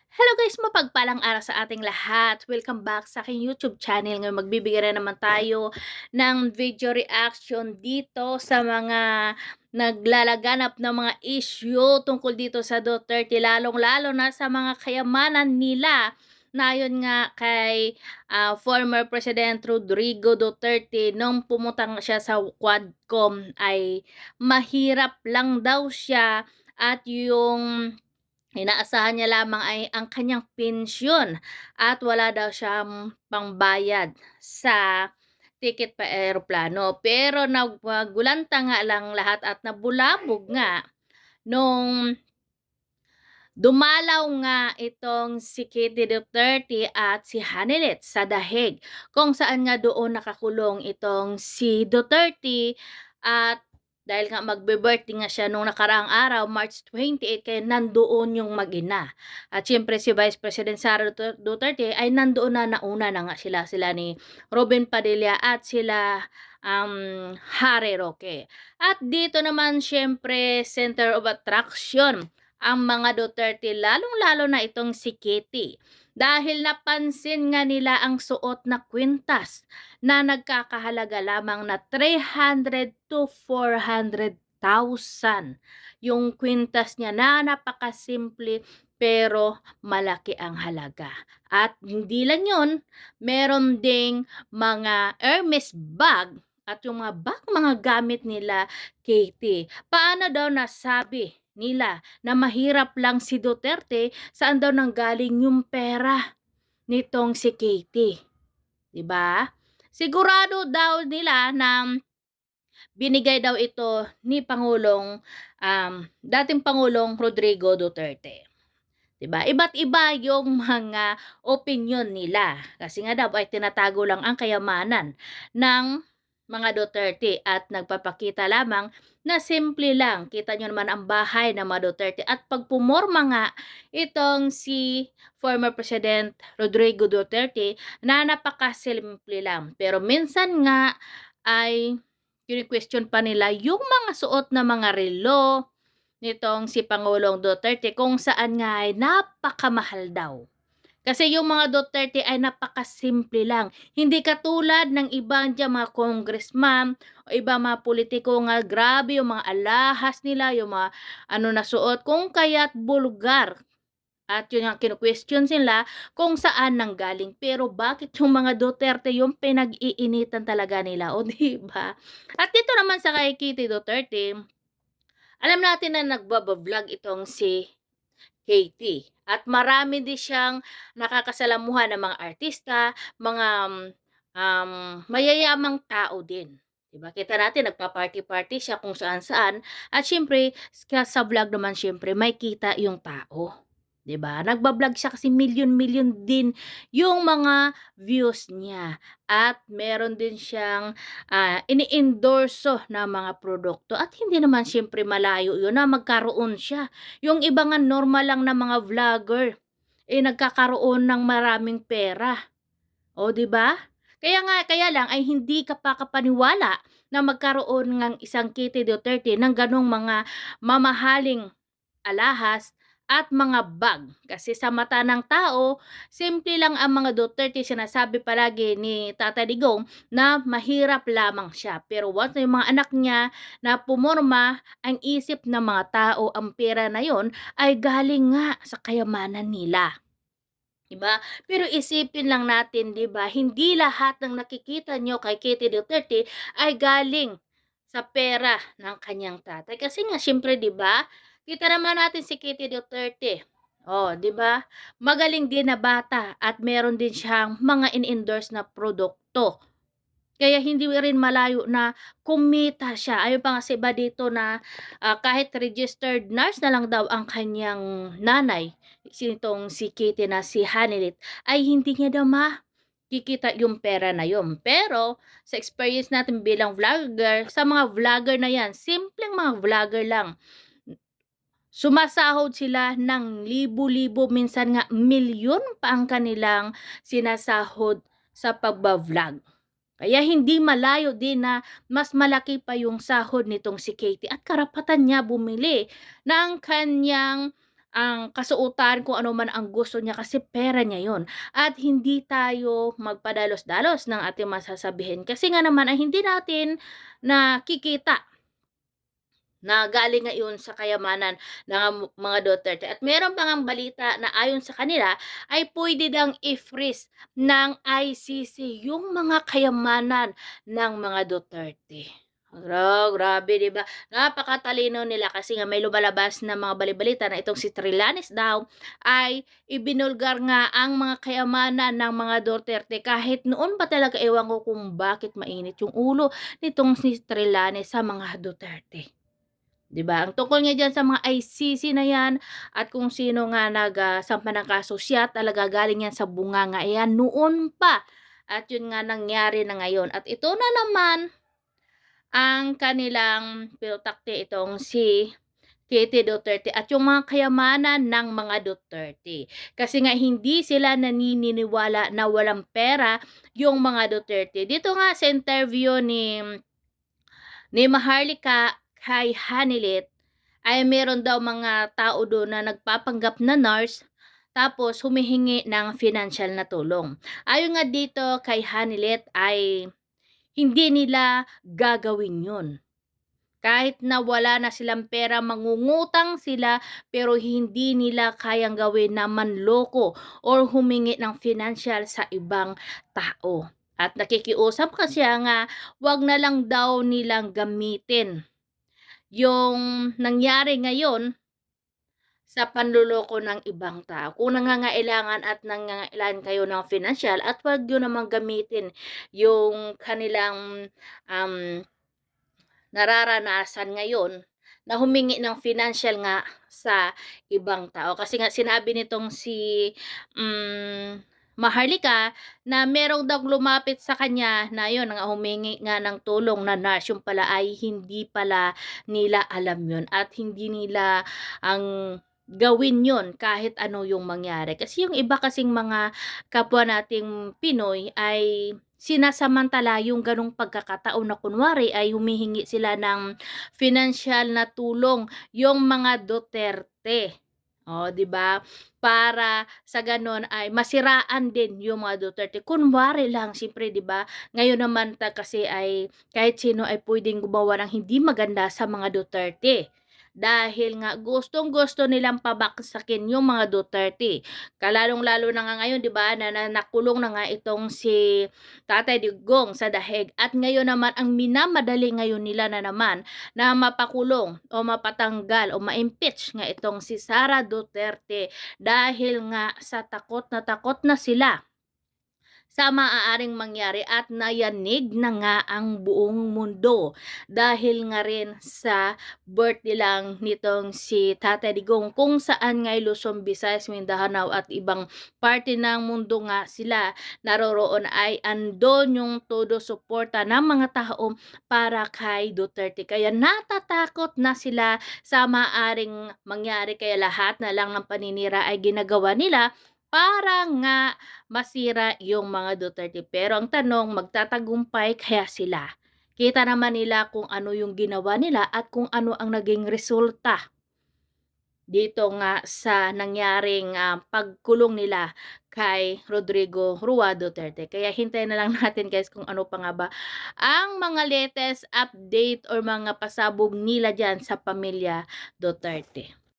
Hello guys, mapagpalang araw sa ating lahat. Welcome back sa aking YouTube channel. Ngayon magbibigay na naman tayo ng video reaction dito sa mga naglalaganap ng mga issue tungkol dito sa Duterte, lalong-lalo na sa mga kayamanan nila na yun nga kay former President Rodrigo Duterte nung pumunta nga siya sa Quadcom ay mahirap lang daw siya at yung inaasahan niya lamang ay ang kanyang pensyon at wala daw siyang pangbayad sa ticket pa eroplano. Pero nagulanta nga lang lahat at nabulabog nga nung dumalaw nga itong si Kitty Duterte at si Hanilet sa Dahig, kung saan nga doon nakakulong itong si Duterte at dahil nga magbe-birthday nga siya nung nakaraang araw, March 28, kaya nandoon yung mag-ina. At siyempre si Vice President Sara Duterte ay nandoon na, nauna na nga sila ni Robin Padilla at sila Harry Roque. At dito naman siyempre center of attraction ang mga Duterte, lalong-lalo na itong si Kitty. Dahil napansin nga nila ang suot na kwintas na nagkakahalaga lamang na 300 to 400,000. Yung kwintas niya na napakasimple pero malaki ang halaga. At hindi lang yun, meron ding mga Hermes bag at yung mga gamit nila, Katie. Paano daw nasabi nila na mahirap lang si Duterte, saan daw nanggaling yung pera nitong si Katie, 'di ba? Sigurado daw nila na binigay daw ito ni dating Pangulong Rodrigo Duterte. 'Di ba? Iba't iba yung mga opinion nila. Kasi nga daw ay tinatago lang ang kayamanan ng mga Duterte at nagpapakita lamang na simple lang. Kita nyo naman ang bahay ng mga Duterte. At pag pumorma nga itong si former President Rodrigo Duterte na napakasimple lang. Pero minsan nga ay question pa nila yung mga suot na mga relo nitong si Pangulong Duterte, kung saan nga ay napakamahal daw. Kasi yung mga Duterte ay napakasimple lang. Hindi katulad ng ibang dyan mga congressman o iba mga politiko nga grabe yung mga alahas nila, yung mga na suot, kung kaya't bulgar. At yun ang kinu-question sila kung saan nanggaling. Pero bakit yung mga Duterte yung pinag-iinitan talaga nila? O diba? At dito naman sa kay Kitty Duterte, alam natin na nagbablog itong si Katie. At marami din siyang nakakasalamuhan ng mga artista, mga mayayamang tao din. Diba? Kita natin, nagpa-party-party siya kung saan-saan. At syempre, sa vlog naman syempre, may kita yung tao. 'Di ba? Nagba-vlog siya kasi million-million din yung mga views niya at meron din siyang ini-endorso na mga produkto at hindi naman siyempre malayo yun na magkaroon siya. Yung iba nga normal lang na mga vlogger nagkakaroon ng maraming pera. O 'di ba? Kaya lang ay hindi ka pa kapaniwala na magkaroon ng isang Kitty Duterte ng ganong mga mamahaling alahas at mga bag. Kasi sa mata ng tao, simple lang ang mga Duterte. Sinasabi palagi ni Tata Digong na mahirap lamang siya. Pero once na yung mga anak niya na pumorma, ang isip ng mga tao, ang pera na yon ay galing nga sa kayamanan nila. Diba? Pero isipin lang natin, 'di ba? Hindi lahat ng nakikita nyo kay Kitty Duterte ay galing sa pera ng kanyang tatay. Kasi nga syempre, 'di ba? Kita naman natin si Kitty Duterte. Oh, 'di ba? Magaling din na bata at meron din siyang mga in-endorse na produkto. Kaya hindi rin malayo na kumita siya. Ayun pa nga sa iba dito na kahit registered nurse na lang daw ang kanyang nanay, sinitong si Kitty na si Hanilit, ay hindi niya daw makikita yung pera na yun. Pero sa experience natin bilang vlogger, sa mga vlogger na yan, simpleng mga vlogger lang, sumasahod sila ng libo-libo, minsan nga milyon pa ang kanilang sinasahod sa pagba-vlog. Kaya hindi malayo din na mas malaki pa yung sahod nitong si Katie at karapatan niya bumili ng kanyang ang kasuotan, kung ano man ang gusto niya kasi pera niya yon. At hindi tayo magpadalos-dalos ng ating masasabihin kasi nga naman ay hindi natin nakikita na galing ngayon sa kayamanan ng mga Duterte. At meron pa ngang balita na ayon sa kanila ay puwede dang i-freeze ng ICC yung mga kayamanan ng mga Duterte. Grabe 'di ba? Napakatalino nila kasi nga may lumalabas na mga bali-balita na itong si Trillanes daw ay ibinulgar nga ang mga kayamanan ng mga Duterte kahit noon pa talaga ewan ko kung bakit mainit yung ulo nitong si Trillanes sa mga Duterte. 'Di ba? Ang tungkol nga diyan sa mga ICC na 'yan at kung sino nga sampa ng kaso, siya talaga galing 'yan sa bunganga yan noon pa. At 'yun nga nangyari na ngayon at ito na naman ang kanilang pinutakti itong si Kitty Duterte at yung mga kayamanan ng mga Duterte. Kasi nga hindi sila naniniwala na walang pera yung mga Duterte. Dito nga sa interview ni Maharlika kay Hanilit ay meron daw mga tao doon na nagpapanggap na nurse tapos humihingi ng financial na tulong. Ayon nga dito kay Hanilit ay hindi nila gagawin yun. Kahit na wala na silang pera, mangungutang sila pero hindi nila kayang gawin na manloko or humingi ng financial sa ibang tao. At nakikiusap kasi nga wag na lang daw nilang gamitin yung nangyari ngayon sa panloloko ng ibang tao. Kung nangangailangan at nangangailangan kayo ng financial at wag yun naman gamitin yung kanilang um, nararanasan ngayon na humingi ng financial nga sa ibang tao. Kasi nga sinabi nitong si Maharlika na merong daw lumapit sa kanya na yun nga humingi nga ng tulong na nurse, yung pala ay hindi pala nila alam yun at hindi nila ang gawin yun kahit ano yung mangyari. Kasi yung iba kasing mga kapwa nating Pinoy ay sinasamantala yung ganong pagkakataon na kunwari ay humihingi sila ng financial na tulong yung mga Duterte. Oh, 'di ba? Para sa gano'n ay masiraan din yung mga Duterte. Kunwari lang siyempre 'di ba? Ngayon naman kasi ay kahit sino ay puwedeng gumawa ng hindi maganda sa mga Duterte. Dahil nga gustong-gusto nilang pabaksakin yung mga Duterte. Lalong-lalo na nga ngayon 'di ba na nakulong na nga itong si Tatay Digong sa dahig at ngayon naman ang minamadali ngayon nila na naman na mapakulong o mapatanggal o ma-impeach nga itong si Sara Duterte dahil nga sa takot na sila sa maaaring mangyari at nayanig na nga ang buong mundo dahil nga rin sa birthday lang nitong si Tatay Digong kung saan nga Luzon, Visayas, Mindanao at ibang parte ng mundo nga sila naroroon ay andon yung todo suporta ng mga tao para kay Duterte. Kaya natatakot na sila sa maaaring mangyari kaya lahat na lang ng paninira ay ginagawa nila para nga masira yung mga Duterte. Pero ang tanong, magtatagumpay kaya sila? Kita naman nila kung ano yung ginawa nila at kung ano ang naging resulta dito nga sa nangyaring pagkulong nila kay Rodrigo Rua Duterte. Kaya hintayin na lang natin guys kung ano pa nga ba ang mga latest update or mga pasabog nila dyan sa pamilya Duterte.